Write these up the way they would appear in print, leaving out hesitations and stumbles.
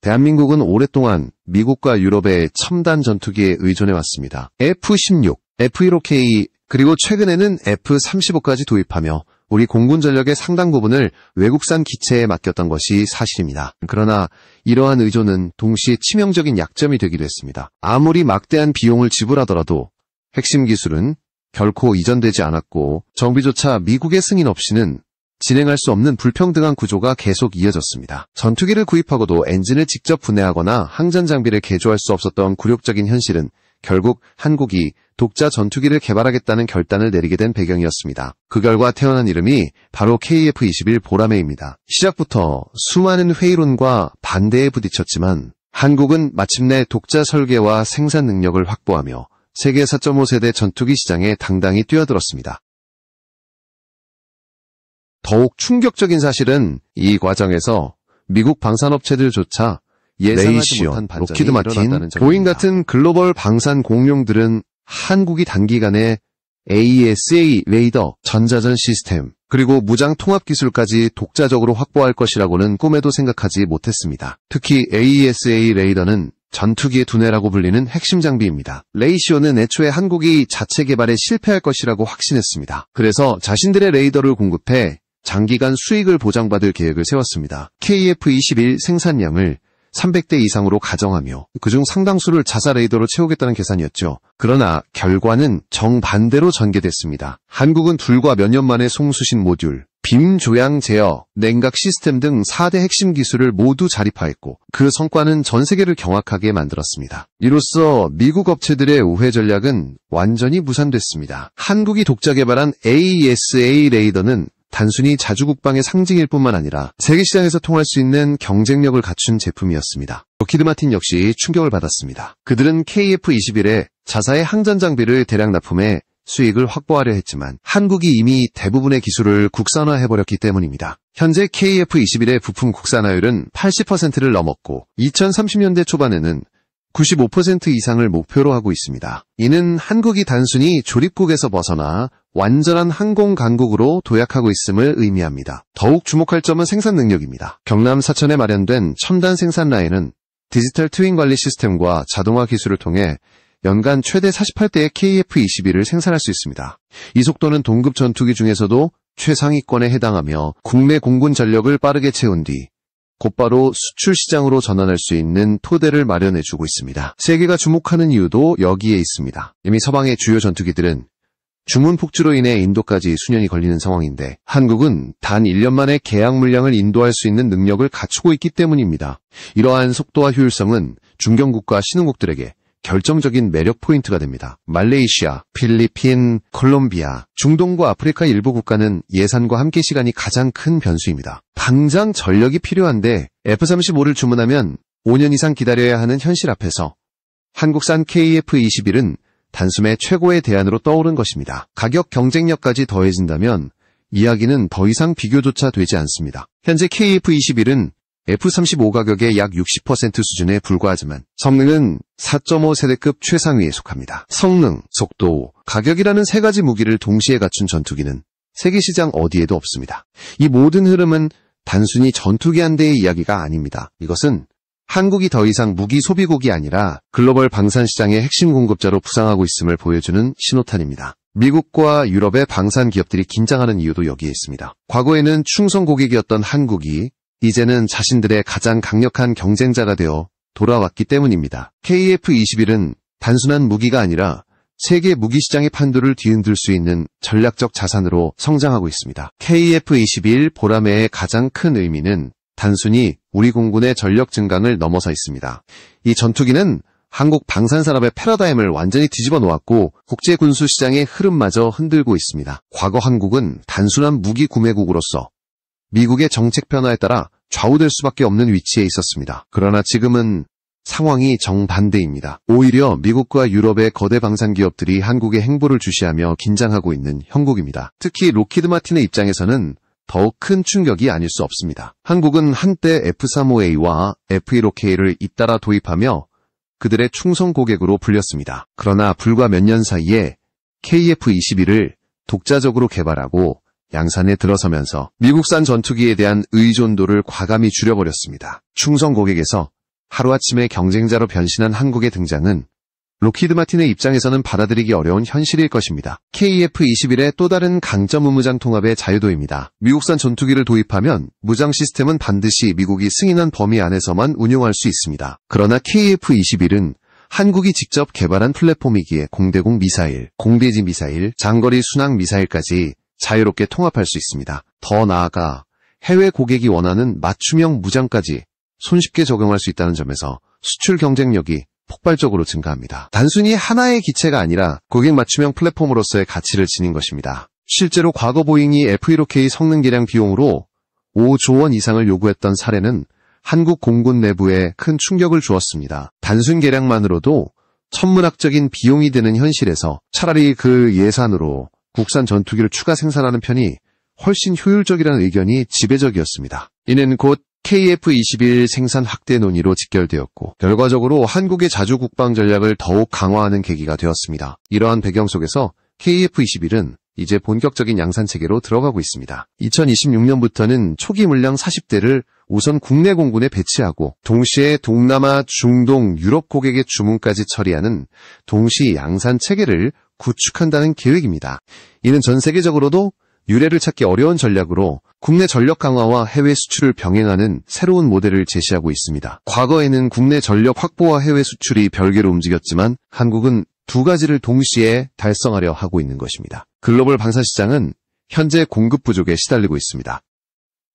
대한민국은 오랫동안 미국과 유럽의 첨단 전투기에 의존해왔습니다. F-16, F-15K, 그리고 최근에는 F-35까지 도입하며 우리 공군 전력의 상당 부분을 외국산 기체에 맡겼던 것이 사실입니다. 그러나 이러한 의존은 동시에 치명적인 약점이 되기도 했습니다. 아무리 막대한 비용을 지불하더라도 핵심 기술은 결코 이전되지 않았고 정비조차 미국의 승인 없이는 진행할 수 없는 불평등한 구조가 계속 이어졌습니다. 전투기를 구입하고도 엔진을 직접 분해하거나 항전 장비를 개조할 수 없었던 굴욕적인 현실은 결국 한국이 독자 전투기를 개발하겠다는 결단을 내리게 된 배경이었습니다. 그 결과 태어난 이름이 바로 KF-21 보라매입니다. 시작부터 수많은 회의론과 반대에 부딪혔지만 한국은 마침내 독자 설계와 생산 능력을 확보하며 세계 4.5세대 전투기 시장에 당당히 뛰어들었습니다. 더욱 충격적인 사실은 이 과정에서 미국 방산업체들조차 예상하지 못한 반전이 로키드 마틴, 보잉 같은 글로벌 방산 공룡들은 한국이 단기간에 AESA 레이더, 전자전 시스템, 그리고 무장 통합 기술까지 독자적으로 확보할 것이라고는 꿈에도 생각하지 못했습니다. 특히 AESA 레이더는 전투기의 두뇌라고 불리는 핵심 장비입니다. 레이시오는 애초에 한국이 자체 개발에 실패할 것이라고 확신했습니다. 그래서 자신들의 레이더를 공급해 장기간 수익을 보장받을 계획을 세웠습니다. KF-21 생산량을 300대 이상으로 가정하며 그중 상당수를 자사 레이더로 채우겠다는 계산이었죠. 그러나 결과는 정반대로 전개됐습니다. 한국은 불과 몇 년 만에 송수신 모듈, 빔 조향 제어, 냉각 시스템 등 4대 핵심 기술을 모두 자립화했고 그 성과는 전 세계를 경악하게 만들었습니다. 이로써 미국 업체들의 우회 전략은 완전히 무산됐습니다. 한국이 독자 개발한 AESA 레이더는 단순히 자주국방의 상징일 뿐만 아니라 세계시장에서 통할 수 있는 경쟁력을 갖춘 제품이었습니다. 로키드 마틴 역시 충격을 받았습니다. 그들은 KF-21에 자사의 항전 장비를 대량 납품해 수익을 확보하려 했지만 한국이 이미 대부분의 기술을 국산화해버렸기 때문입니다. 현재 KF-21의 부품 국산화율은 80%를 넘었고 2030년대 초반에는 95% 이상을 목표로 하고 있습니다. 이는 한국이 단순히 조립국에서 벗어나 완전한 항공 강국으로 도약하고 있음을 의미합니다. 더욱 주목할 점은 생산 능력입니다. 경남 사천에 마련된 첨단 생산 라인은 디지털 트윈 관리 시스템과 자동화 기술을 통해 연간 최대 48대의 KF-21을 생산할 수 있습니다. 이 속도는 동급 전투기 중에서도 최상위권에 해당하며 국내 공군 전력을 빠르게 채운 뒤 곧바로 수출 시장으로 전환할 수 있는 토대를 마련해주고 있습니다. 세계가 주목하는 이유도 여기에 있습니다. 이미 서방의 주요 전투기들은 주문 폭주로 인해 인도까지 수년이 걸리는 상황인데 한국은 단 1년 만에 계약 물량을 인도할 수 있는 능력을 갖추고 있기 때문입니다. 이러한 속도와 효율성은 중견국과 신흥국들에게 결정적인 매력 포인트가 됩니다. 말레이시아, 필리핀, 콜롬비아, 중동과 아프리카 일부 국가는 예산과 함께 시간이 가장 큰 변수입니다. 당장 전력이 필요한데 F-35를 주문하면 5년 이상 기다려야 하는 현실 앞에서 한국산 KF-21은 단숨에 최고의 대안으로 떠오른 것입니다. 가격 경쟁력까지 더해진다면 이야기는 더 이상 비교조차 되지 않습니다. 현재 KF-21은 F-35 가격의 약 60% 수준에 불과하지만 성능은 4.5세대급 최상위에 속합니다. 성능, 속도, 가격이라는 세 가지 무기를 동시에 갖춘 전투기는 세계시장 어디에도 없습니다. 이 모든 흐름은 단순히 전투기 한 대의 이야기가 아닙니다. 이것은 한국이 더 이상 무기 소비국이 아니라 글로벌 방산 시장의 핵심 공급자로 부상하고 있음을 보여주는 신호탄입니다. 미국과 유럽의 방산 기업들이 긴장하는 이유도 여기에 있습니다. 과거에는 충성 고객이었던 한국이 이제는 자신들의 가장 강력한 경쟁자가 되어 돌아왔기 때문입니다. KF-21은 단순한 무기가 아니라 세계 무기시장의 판도를 뒤흔들 수 있는 전략적 자산으로 성장하고 있습니다. KF-21 보라매의 가장 큰 의미는 단순히 우리 공군의 전력 증강을 넘어서 있습니다. 이 전투기는 한국 방산산업의 패러다임을 완전히 뒤집어 놓았고 국제 군수 시장의 흐름마저 흔들고 있습니다. 과거 한국은 단순한 무기 구매국으로서 미국의 정책 변화에 따라 좌우될 수밖에 없는 위치에 있었습니다. 그러나 지금은 상황이 정반대입니다. 오히려 미국과 유럽의 거대 방산 기업들이 한국의 행보를 주시하며 긴장하고 있는 형국입니다. 특히 로키드 마틴의 입장에서는 더욱 큰 충격이 아닐 수 없습니다. 한국은 한때 F-35A와 F-15K를 잇따라 도입하며 그들의 충성 고객으로 불렸습니다. 그러나 불과 몇 년 사이에 KF-21을 독자적으로 개발하고 양산에 들어서면서 미국산 전투기에 대한 의존도를 과감히 줄여버렸습니다. 충성 고객에서 하루아침에 경쟁자로 변신한 한국의 등장은 록히드 마틴의 입장에서는 받아들이기 어려운 현실일 것입니다. KF-21의 또 다른 강점은 무장 통합의 자유도입니다. 미국산 전투기를 도입하면 무장 시스템은 반드시 미국이 승인한 범위 안에서만 운용할 수 있습니다. 그러나 KF-21은 한국이 직접 개발한 플랫폼이기에 공대공 미사일, 공대지 미사일, 장거리 순항 미사일까지 자유롭게 통합할 수 있습니다. 더 나아가 해외 고객이 원하는 맞춤형 무장까지 손쉽게 적용할 수 있다는 점에서 수출 경쟁력이 폭발적으로 증가합니다. 단순히 하나의 기체가 아니라 고객 맞춤형 플랫폼으로서의 가치를 지닌 것입니다. 실제로 과거 보잉이 F-15K 성능 개량 비용으로 5조 원 이상을 요구했던 사례는 한국 공군 내부에 큰 충격을 주었습니다. 단순 개량만으로도 천문학적인 비용이 드는 현실에서 차라리 그 예산으로 국산 전투기를 추가 생산하는 편이 훨씬 효율적이라는 의견이 지배적이었습니다. 이는 곧 KF-21 생산 확대 논의로 직결되었고 결과적으로 한국의 자주 국방 전략을 더욱 강화하는 계기가 되었습니다. 이러한 배경 속에서 KF-21은 이제 본격적인 양산 체계로 들어가고 있습니다. 2026년부터는 초기 물량 40대를 우선 국내 공군에 배치하고 동시에 동남아, 중동, 유럽 고객의 주문까지 처리하는 동시 양산 체계를 구축한다는 계획입니다. 이는 전 세계적으로도 유례를 찾기 어려운 전략으로 국내 전력 강화와 해외 수출을 병행하는 새로운 모델을 제시하고 있습니다. 과거에는 국내 전력 확보와 해외 수출이 별개로 움직였지만 한국은 두 가지를 동시에 달성하려 하고 있는 것입니다. 글로벌 방산 시장은 현재 공급 부족에 시달리고 있습니다.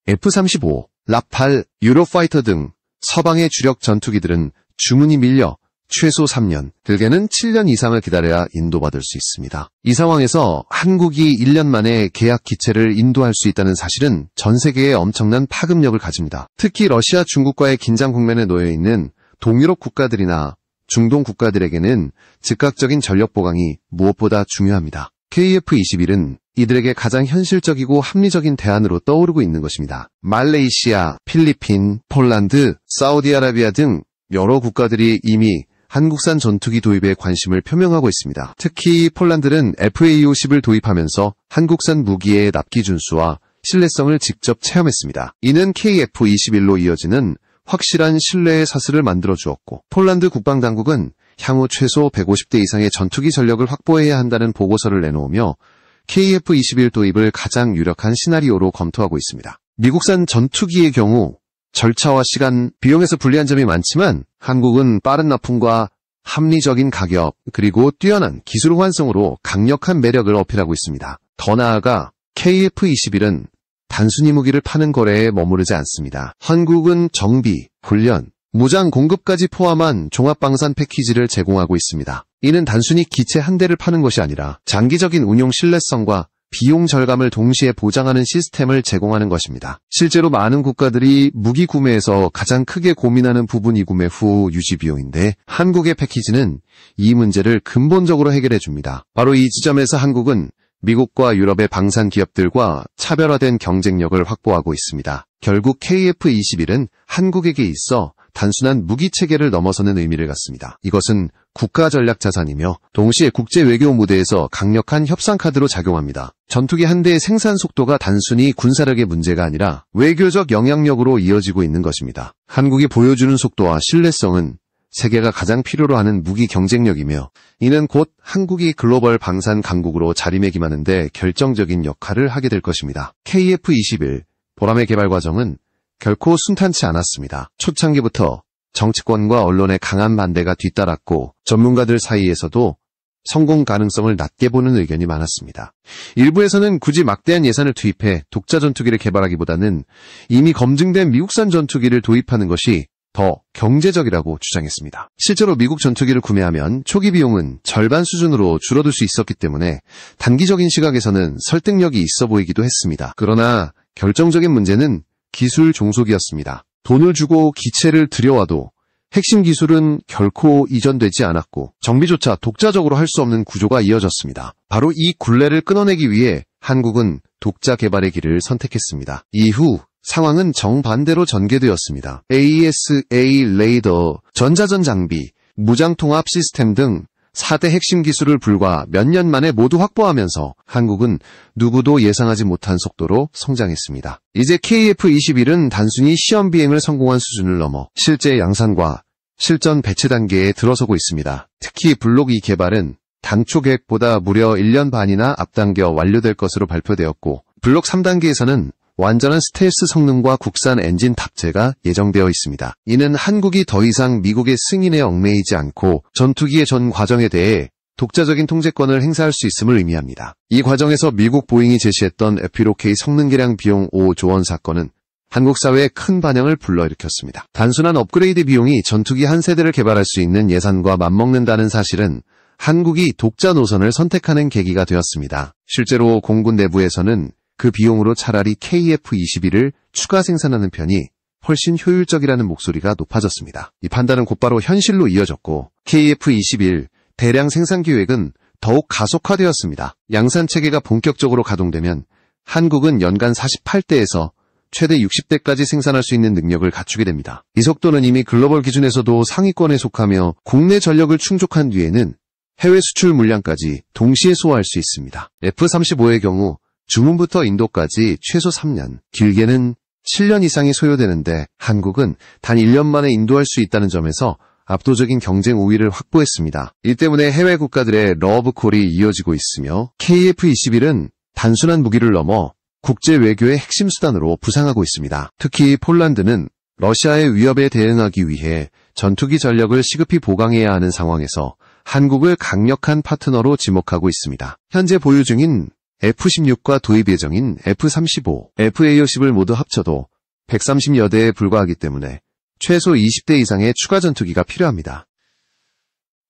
F-35, 라팔, 유로파이터 등 서방의 주력 전투기들은 주문이 밀려 최소 3년, 길게는 7년 이상을 기다려야 인도받을 수 있습니다. 이 상황에서 한국이 1년 만에 계약 기체를 인도할 수 있다는 사실은 전 세계에 엄청난 파급력을 가집니다. 특히 러시아, 중국과의 긴장 국면에 놓여있는 동유럽 국가들이나 중동 국가들에게는 즉각적인 전력 보강이 무엇보다 중요합니다. KF-21은 이들에게 가장 현실적이고 합리적인 대안으로 떠오르고 있는 것입니다. 말레이시아, 필리핀, 폴란드, 사우디아라비아 등 여러 국가들이 이미 한국산 전투기 도입에 관심을 표명하고 있습니다. 특히 폴란드는 FA-50을 도입하면서 한국산 무기의 납기 준수와 신뢰성을 직접 체험했습니다. 이는 KF-21로 이어지는 확실한 신뢰의 사슬을 만들어 주었고 폴란드 국방당국은 향후 최소 150대 이상의 전투기 전력을 확보해야 한다는 보고서를 내놓으며 KF-21 도입을 가장 유력한 시나리오로 검토하고 있습니다. 미국산 전투기의 경우 절차와 시간, 비용에서 불리한 점이 많지만 한국은 빠른 납품과 합리적인 가격, 그리고 뛰어난 기술 완성으로 강력한 매력을 어필하고 있습니다. 더 나아가 KF-21은 단순히 무기를 파는 거래에 머무르지 않습니다. 한국은 정비, 훈련, 무장 공급까지 포함한 종합방산 패키지를 제공하고 있습니다. 이는 단순히 기체 한 대를 파는 것이 아니라 장기적인 운용 신뢰성과 비용 절감을 동시에 보장하는 시스템을 제공하는 것입니다. 실제로 많은 국가들이 무기 구매에서 가장 크게 고민하는 부분이 구매 후 유지 비용인데 한국의 패키지는 이 문제를 근본적으로 해결해 줍니다. 바로 이 지점에서 한국은 미국과 유럽의 방산 기업들과 차별화된 경쟁력을 확보하고 있습니다. 결국 KF-21은 한국에게 있어 단순한 무기 체계를 넘어서는 의미를 갖습니다. 이것은 국가 전략 자산이며 동시에 국제 외교 무대에서 강력한 협상 카드로 작용합니다. 전투기 한 대의 생산 속도가 단순히 군사력의 문제가 아니라 외교적 영향력으로 이어지고 있는 것입니다. 한국이 보여주는 속도와 신뢰성은 세계가 가장 필요로 하는 무기 경쟁력이며 이는 곧 한국이 글로벌 방산 강국으로 자리매김하는 데 결정적인 역할을 하게 될 것입니다. KF-21 보람의 개발 과정은 결코 순탄치 않았습니다. 초창기부터 정치권과 언론의 강한 반대가 뒤따랐고 전문가들 사이에서도 성공 가능성을 낮게 보는 의견이 많았습니다. 일부에서는 굳이 막대한 예산을 투입해 독자 전투기를 개발하기보다는 이미 검증된 미국산 전투기를 도입하는 것이 더 경제적이라고 주장했습니다. 실제로 미국 전투기를 구매하면 초기 비용은 절반 수준으로 줄어들 수 있었기 때문에 단기적인 시각에서는 설득력이 있어 보이기도 했습니다. 그러나 결정적인 문제는 기술 종속이었습니다. 돈을 주고 기체를 들여와도 핵심 기술은 결코 이전되지 않았고 정비조차 독자적으로 할 수 없는 구조가 이어졌습니다. 바로 이 굴레를 끊어내기 위해 한국은 독자 개발의 길을 선택했습니다. 이후 상황은 정반대로 전개되었습니다. AESA 레이더, 전자전 장비, 무장통합 시스템 등 4대 핵심 기술을 불과 몇 년 만에 모두 확보하면서 한국은 누구도 예상하지 못한 속도로 성장했습니다. 이제 KF-21은 단순히 시험 비행을 성공한 수준을 넘어 실제 양산과 실전 배치 단계에 들어서고 있습니다. 특히 블록 2 개발은 당초 계획보다 무려 1년 반이나 앞당겨 완료될 것으로 발표되었고, 블록 3단계에서는 완전한 스텔스 성능과 국산 엔진 탑재가 예정되어 있습니다. 이는 한국이 더 이상 미국의 승인에 얽매이지 않고 전투기의 전 과정에 대해 독자적인 통제권을 행사할 수 있음을 의미합니다. 이 과정에서 미국 보잉이 제시했던 에피로케이 성능 개량 비용 5조 원 사건은 한국 사회에 큰 반향을 불러일으켰습니다. 단순한 업그레이드 비용이 전투기 한 세대를 개발할 수 있는 예산과 맞먹는다는 사실은 한국이 독자 노선을 선택하는 계기가 되었습니다. 실제로 공군 내부에서는 그 비용으로 차라리 KF-21을 추가 생산하는 편이 훨씬 효율적이라는 목소리가 높아졌습니다. 이 판단은 곧바로 현실로 이어졌고, KF-21 대량 생산 계획은 더욱 가속화되었습니다. 양산 체계가 본격적으로 가동되면 한국은 연간 48대에서 최대 60대까지 생산할 수 있는 능력을 갖추게 됩니다. 이 속도는 이미 글로벌 기준에서도 상위권에 속하며 국내 전력을 충족한 뒤에는 해외 수출 물량까지 동시에 소화할 수 있습니다. F-35의 경우 주문부터 인도까지 최소 3년, 길게는 7년 이상이 소요되는데 한국은 단 1년 만에 인도할 수 있다는 점에서 압도적인 경쟁 우위를 확보했습니다. 이 때문에 해외 국가들의 러브콜이 이어지고 있으며 KF-21은 단순한 무기를 넘어 국제 외교의 핵심 수단으로 부상하고 있습니다. 특히 폴란드는 러시아의 위협에 대응하기 위해 전투기 전력을 시급히 보강해야 하는 상황에서 한국을 강력한 파트너로 지목하고 있습니다. 현재 보유 중인 F-16과 도입 예정인 F-35, F-A50을 모두 합쳐도 130여 대에 불과하기 때문에 최소 20대 이상의 추가 전투기가 필요합니다.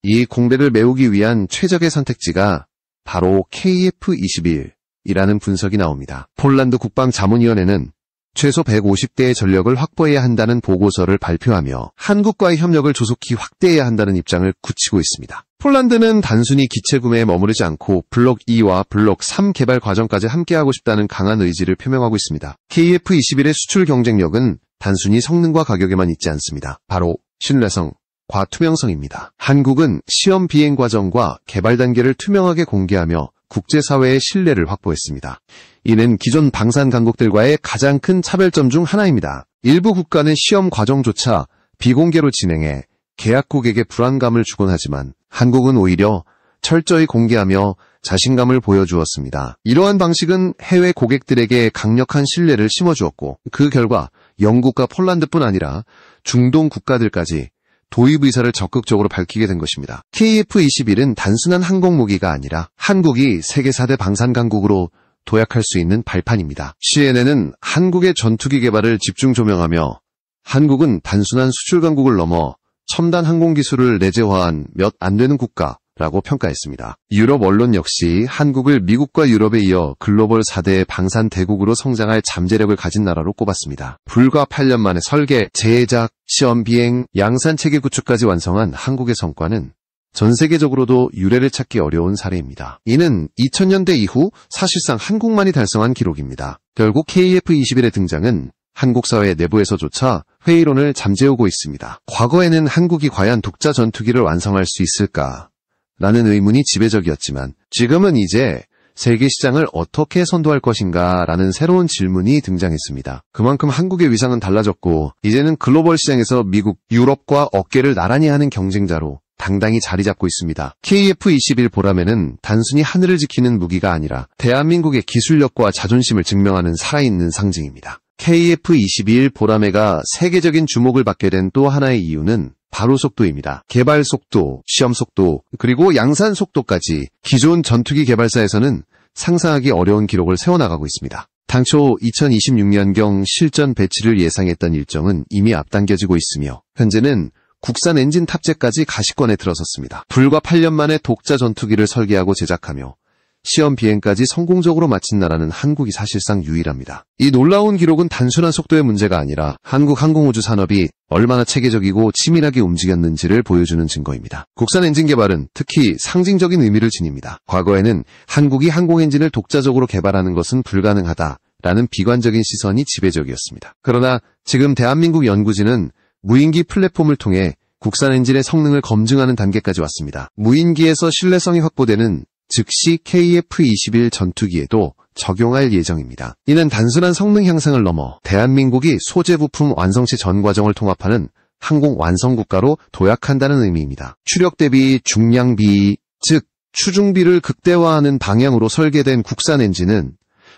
이 공백을 메우기 위한 최적의 선택지가 바로 KF-21이라는 분석이 나옵니다. 폴란드 국방자문위원회는 최소 150대의 전력을 확보해야 한다는 보고서를 발표하며 한국과의 협력을 조속히 확대해야 한다는 입장을 굳히고 있습니다. 폴란드는 단순히 기체 구매에 머무르지 않고 블록 2와 블록 3 개발 과정까지 함께하고 싶다는 강한 의지를 표명하고 있습니다. KF-21의 수출 경쟁력은 단순히 성능과 가격에만 있지 않습니다. 바로 신뢰성과 투명성입니다. 한국은 시험 비행 과정과 개발 단계를 투명하게 공개하며 국제사회의 신뢰를 확보했습니다. 이는 기존 방산 강국들과의 가장 큰 차별점 중 하나입니다. 일부 국가는 시험 과정조차 비공개로 진행해 계약국에게 불안감을 주곤 하지만 한국은 오히려 철저히 공개하며 자신감을 보여주었습니다. 이러한 방식은 해외 고객들에게 강력한 신뢰를 심어주었고, 그 결과 영국과 폴란드뿐 아니라 중동 국가들까지 도입 의사를 적극적으로 밝히게 된 것입니다. KF-21은 단순한 항공무기가 아니라 한국이 세계 4대 방산 강국으로 도약할 수 있는 발판입니다. CNN은 한국의 전투기 개발을 집중 조명하며 한국은 단순한 수출 강국을 넘어 첨단 항공 기술을 내재화한 몇 안 되는 국가라고 평가했습니다. 유럽 언론 역시 한국을 미국과 유럽에 이어 글로벌 4대 방산 대국으로 성장할 잠재력을 가진 나라로 꼽았습니다. 불과 8년 만에 설계, 제작, 시험 비행, 양산 체계 구축까지 완성한 한국의 성과는 전 세계적으로도 유례를 찾기 어려운 사례입니다. 이는 2000년대 이후 사실상 한국만이 달성한 기록입니다. 결국 KF-21의 등장은 한국 사회 내부에서조차 회의론을 잠재우고 있습니다. 과거에는 한국이 과연 독자 전투기를 완성할 수 있을까라는 의문이 지배적이었지만 지금은 이제 세계 시장을 어떻게 선도할 것인가 라는 새로운 질문이 등장했습니다. 그만큼 한국의 위상은 달라졌고 이제는 글로벌 시장에서 미국, 유럽과 어깨를 나란히 하는 경쟁자로 당당히 자리 잡고 있습니다. KF-21 보라매는 단순히 하늘을 지키는 무기가 아니라 대한민국의 기술력과 자존심을 증명하는 살아있는 상징입니다. KF-21 보라매가 세계적인 주목을 받게 된 또 하나의 이유는 바로 속도입니다. 개발 속도, 시험 속도, 그리고 양산 속도까지 기존 전투기 개발사에서는 상상하기 어려운 기록을 세워나가고 있습니다. 당초 2026년경 실전 배치를 예상했던 일정은 이미 앞당겨지고 있으며 현재는 국산 엔진 탑재까지 가시권에 들어섰습니다. 불과 8년 만에 독자 전투기를 설계하고 제작하며 시험 비행까지 성공적으로 마친 나라는 한국이 사실상 유일합니다. 이 놀라운 기록은 단순한 속도의 문제가 아니라 한국 항공우주 산업이 얼마나 체계적이고 치밀하게 움직였는지를 보여주는 증거입니다. 국산 엔진 개발은 특히 상징적인 의미를 지닙니다. 과거에는 한국이 항공 엔진을 독자적으로 개발하는 것은 불가능하다라는 비관적인 시선이 지배적이었습니다. 그러나 지금 대한민국 연구진은 무인기 플랫폼을 통해 국산 엔진의 성능을 검증하는 단계까지 왔습니다. 무인기에서 신뢰성이 확보되는 즉시 KF-21 전투기에도 적용할 예정입니다. 이는 단순한 성능 향상을 넘어 대한민국이 소재 부품 완성체 전 과정을 통합하는 항공 완성국가로 도약한다는 의미입니다. 추력 대비 중량비, 즉 추중비를 극대화하는 방향으로 설계된 국산 엔진은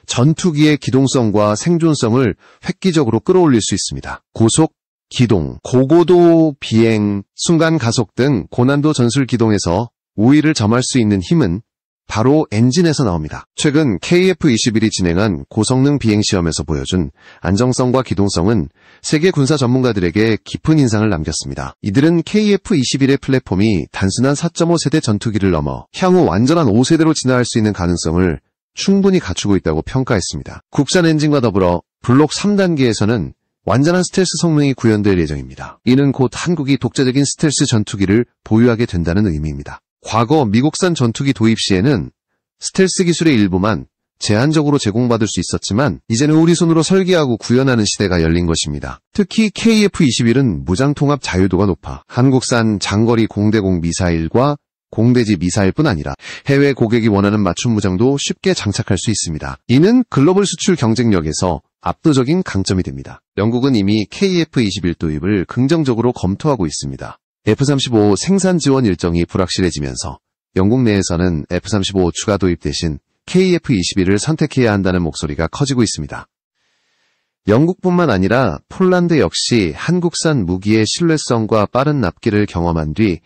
전투기의 기동성과 생존성을 획기적으로 끌어올릴 수 있습니다. 고속, 기동, 고고도 비행, 순간 가속 등 고난도 전술 기동에서 우위를 점할 수 있는 힘은 바로 엔진에서 나옵니다. 최근 KF-21이 진행한 고성능 비행시험에서 보여준 안정성과 기동성은 세계 군사 전문가들에게 깊은 인상을 남겼습니다. 이들은 KF-21의 플랫폼이 단순한 4.5세대 전투기를 넘어 향후 완전한 5세대로 진화할 수 있는 가능성을 충분히 갖추고 있다고 평가했습니다. 국산 엔진과 더불어 블록 3단계에서는 완전한 스텔스 성능이 구현될 예정입니다. 이는 곧 한국이 독자적인 스텔스 전투기를 보유하게 된다는 의미입니다. 과거 미국산 전투기 도입 시에는 스텔스 기술의 일부만 제한적으로 제공받을 수 있었지만 이제는 우리 손으로 설계하고 구현하는 시대가 열린 것입니다. 특히 KF-21은 무장통합 자유도가 높아 한국산 장거리 공대공 미사일과 공대지 미사일뿐 아니라 해외 고객이 원하는 맞춤 무장도 쉽게 장착할 수 있습니다. 이는 글로벌 수출 경쟁력에서 압도적인 강점이 됩니다. 영국은 이미 KF-21 도입을 긍정적으로 검토하고 있습니다. F-35 생산 지원 일정이 불확실해지면서 영국 내에서는 F-35 추가 도입 대신 KF-21을 선택해야 한다는 목소리가 커지고 있습니다. 영국뿐만 아니라 폴란드 역시 한국산 무기의 신뢰성과 빠른 납기를 경험한 뒤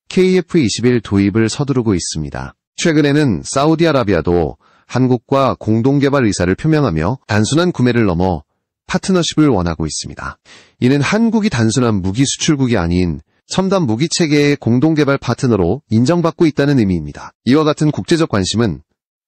KF-21 도입을 서두르고 있습니다. 최근에는 사우디아라비아도 한국과 공동개발 의사를 표명하며 단순한 구매를 넘어 파트너십을 원하고 있습니다. 이는 한국이 단순한 무기 수출국이 아닌 첨단 무기체계의 공동개발 파트너로 인정받고 있다는 의미입니다. 이와 같은 국제적 관심은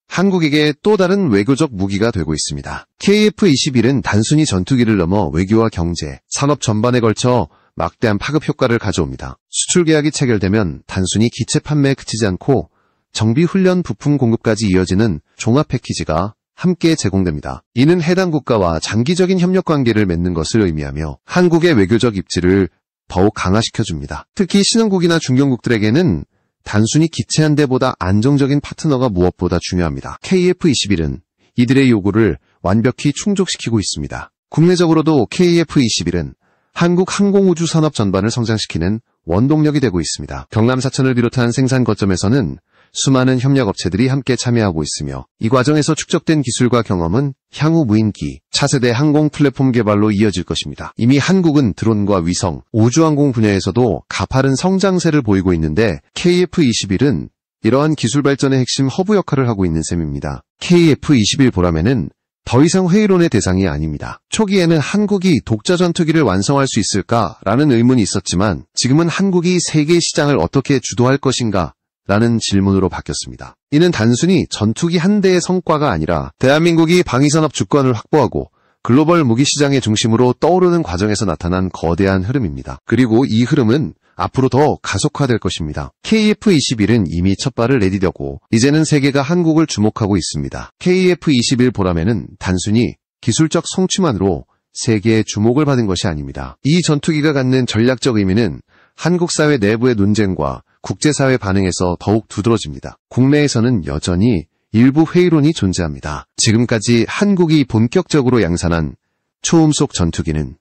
한국에게 또 다른 외교적 무기가 되고 있습니다. KF-21은 단순히 전투기를 넘어 외교와 경제, 산업 전반에 걸쳐 막대한 파급 효과를 가져옵니다. 수출 계약이 체결되면 단순히 기체 판매에 그치지 않고 정비 훈련 부품 공급까지 이어지는 종합 패키지가 함께 제공됩니다. 이는 해당 국가와 장기적인 협력 관계를 맺는 것을 의미하며 한국의 외교적 입지를 더욱 강화시켜줍니다. 특히 신흥국이나 중견국들에게는 단순히 기체 한 대보다 안정적인 파트너가 무엇보다 중요합니다. KF-21은 이들의 요구를 완벽히 충족시키고 있습니다. 국내적으로도 KF-21은 한국 항공우주 산업 전반을 성장시키는 원동력이 되고 있습니다. 경남 사천을 비롯한 생산 거점에서는 수많은 협력업체들이 함께 참여하고 있으며 이 과정에서 축적된 기술과 경험은 향후 무인기, 차세대 항공 플랫폼 개발로 이어질 것입니다. 이미 한국은 드론과 위성, 우주항공 분야에서도 가파른 성장세를 보이고 있는데 KF-21은 이러한 기술 발전의 핵심 허브 역할을 하고 있는 셈입니다. KF-21 보라매는 더 이상 회의론의 대상이 아닙니다. 초기에는 한국이 독자 전투기를 완성할 수 있을까라는 의문이 있었지만 지금은 한국이 세계 시장을 어떻게 주도할 것인가 라는 질문으로 바뀌었습니다. 이는 단순히 전투기 한 대의 성과가 아니라 대한민국이 방위산업 주권을 확보하고 글로벌 무기 시장의 중심으로 떠오르는 과정에서 나타난 거대한 흐름입니다. 그리고 이 흐름은 앞으로 더 가속화될 것입니다. KF-21은 이미 첫 발을 내디뎠고 이제는 세계가 한국을 주목하고 있습니다. KF-21 보라매는 단순히 기술적 성취만으로 세계의 주목을 받은 것이 아닙니다. 이 전투기가 갖는 전략적 의미는 한국 사회 내부의 논쟁과 국제사회 반응에서 더욱 두드러집니다. 국내에서는 여전히 일부 회의론이 존재합니다. 지금까지 한국이 본격적으로 양산한 초음속 전투기는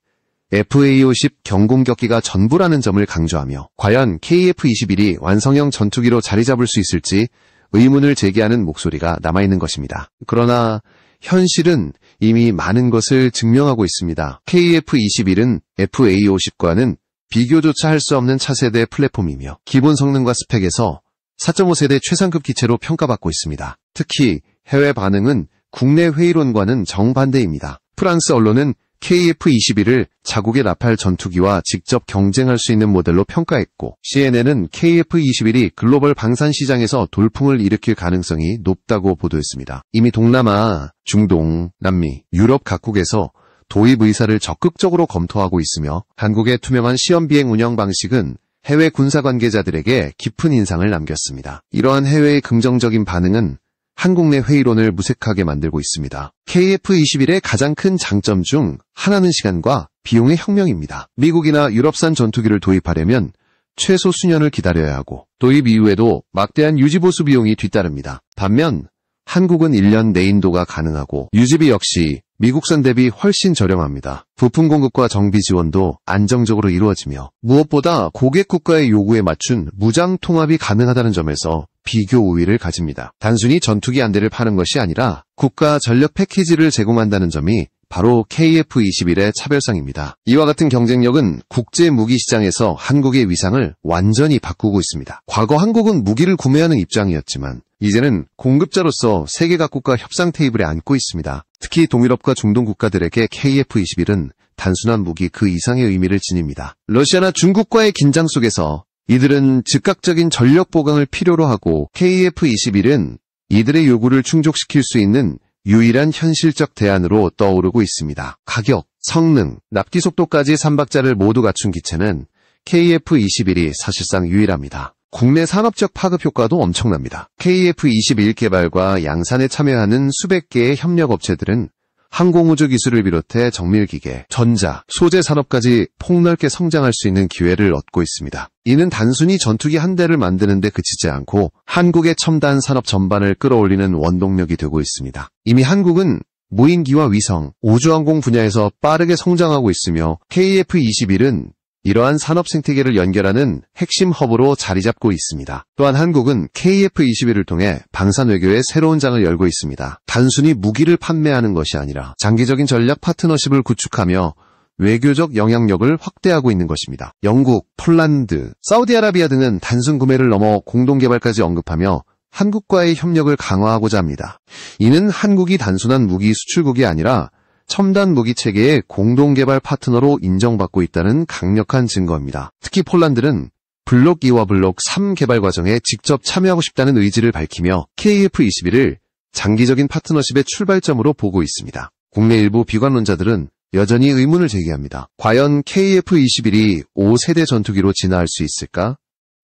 FA-50 경공격기가 전부라는 점을 강조하며 과연 KF-21이 완성형 전투기로 자리 잡을 수 있을지 의문을 제기하는 목소리가 남아있는 것입니다. 그러나 현실은 이미 많은 것을 증명하고 있습니다. KF-21은 FA-50과는 비교조차 할 수 없는 차세대 플랫폼이며 기본 성능과 스펙에서 4.5세대 최상급 기체로 평가받고 있습니다. 특히 해외 반응은 국내 회의론과는 정반대입니다. 프랑스 언론은 KF-21을 자국의 라팔 전투기와 직접 경쟁할 수 있는 모델로 평가했고 CNN은 KF-21이 글로벌 방산 시장에서 돌풍을 일으킬 가능성이 높다고 보도했습니다. 이미 동남아, 중동, 남미, 유럽 각국에서 도입 의사를 적극적으로 검토하고 있으며 한국의 투명한 시험 비행 운영 방식은 해외 군사 관계자들에게 깊은 인상을 남겼습니다. 이러한 해외의 긍정적인 반응은 한국 내 회의론을 무색하게 만들고 있습니다. KF-21의 가장 큰 장점 중 하나는 시간과 비용의 혁명입니다. 미국이나 유럽산 전투기를 도입하려면 최소 수년을 기다려야 하고 도입 이후에도 막대한 유지보수 비용이 뒤따릅니다. 반면 한국은 1년 내인도가 가능하고 유지비 역시 미국산 대비 훨씬 저렴합니다. 부품 공급과 정비 지원도 안정적으로 이루어지며 무엇보다 고객 국가의 요구에 맞춘 무장 통합이 가능하다는 점에서 비교 우위를 가집니다. 단순히 전투기 한 대를 파는 것이 아니라 국가 전력 패키지를 제공한다는 점이 바로 KF-21의 차별성입니다. 이와 같은 경쟁력은 국제 무기 시장에서 한국의 위상을 완전히 바꾸고 있습니다. 과거 한국은 무기를 구매하는 입장이었지만 이제는 공급자로서 세계 각국과 협상 테이블에 앉고 있습니다. 특히 동유럽과 중동 국가들에게 KF-21은 단순한 무기 그 이상의 의미를 지닙니다. 러시아나 중국과의 긴장 속에서 이들은 즉각적인 전력 보강을 필요로 하고 KF-21은 이들의 요구를 충족시킬 수 있는 유일한 현실적 대안으로 떠오르고 있습니다. 가격, 성능, 납기 속도까지 3박자를 모두 갖춘 기체는 KF-21이 사실상 유일합니다. 국내 산업적 파급 효과도 엄청납니다. KF-21 개발과 양산에 참여하는 수백 개의 협력업체들은 항공우주 기술을 비롯해 정밀기계, 전자, 소재 산업까지 폭넓게 성장할 수 있는 기회를 얻고 있습니다. 이는 단순히 전투기 한 대를 만드는 데 그치지 않고 한국의 첨단 산업 전반을 끌어올리는 원동력이 되고 있습니다. 이미 한국은 무인기와 위성, 우주항공 분야에서 빠르게 성장하고 있으며 KF-21은 이러한 산업 생태계를 연결하는 핵심 허브로 자리 잡고 있습니다. 또한 한국은 KF-21을 통해 방산 외교의 새로운 장을 열고 있습니다. 단순히 무기를 판매하는 것이 아니라 장기적인 전략 파트너십을 구축하며 외교적 영향력을 확대하고 있는 것입니다. 영국, 폴란드, 사우디아라비아 등은 단순 구매를 넘어 공동개발까지 언급하며 한국과의 협력을 강화하고자 합니다. 이는 한국이 단순한 무기 수출국이 아니라 첨단 무기 체계의 공동개발 파트너로 인정받고 있다는 강력한 증거입니다. 특히 폴란드는 블록 2와 블록 3 개발 과정에 직접 참여하고 싶다는 의지를 밝히며 KF-21을 장기적인 파트너십의 출발점으로 보고 있습니다. 국내 일부 비관론자들은 여전히 의문을 제기합니다. 과연 KF-21이 5세대 전투기로 진화할 수 있을까?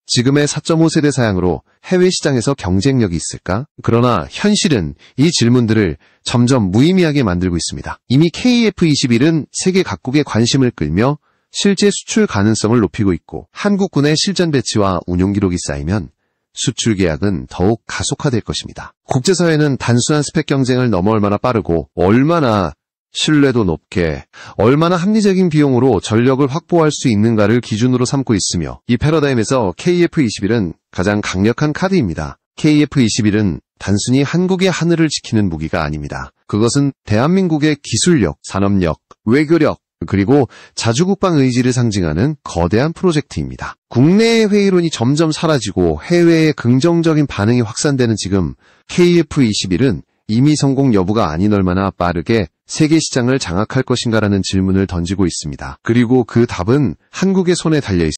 지금의 4.5세대 사양으로 해외 시장에서 경쟁력이 있을까? 그러나 현실은 이 질문들을 점점 무의미하게 만들고 있습니다. 이미 KF-21은 세계 각국의 관심을 끌며 실제 수출 가능성을 높이고 있고 한국군의 실전 배치와 운용 기록이 쌓이면 수출 계약은 더욱 가속화될 것입니다. 국제사회는 단순한 스펙 경쟁을 넘어 얼마나 빠르고 얼마나 신뢰도 높게 얼마나 합리적인 비용으로 전력을 확보할 수 있는가를 기준으로 삼고 있으며 이 패러다임에서 KF-21은 가장 강력한 카드입니다. KF-21은 단순히 한국의 하늘을 지키는 무기가 아닙니다. 그것은 대한민국의 기술력, 산업력, 외교력, 그리고 자주국방 의지를 상징하는 거대한 프로젝트입니다. 국내의 회의론이 점점 사라지고 해외의 긍정적인 반응이 확산되는 지금 KF-21은 이미 성공 여부가 아닌 얼마나 빠르게 세계 시장을 장악할 것인가라는 질문을 던지고 있습니다. 그리고 그 답은 한국의 손에 달려 있습니다.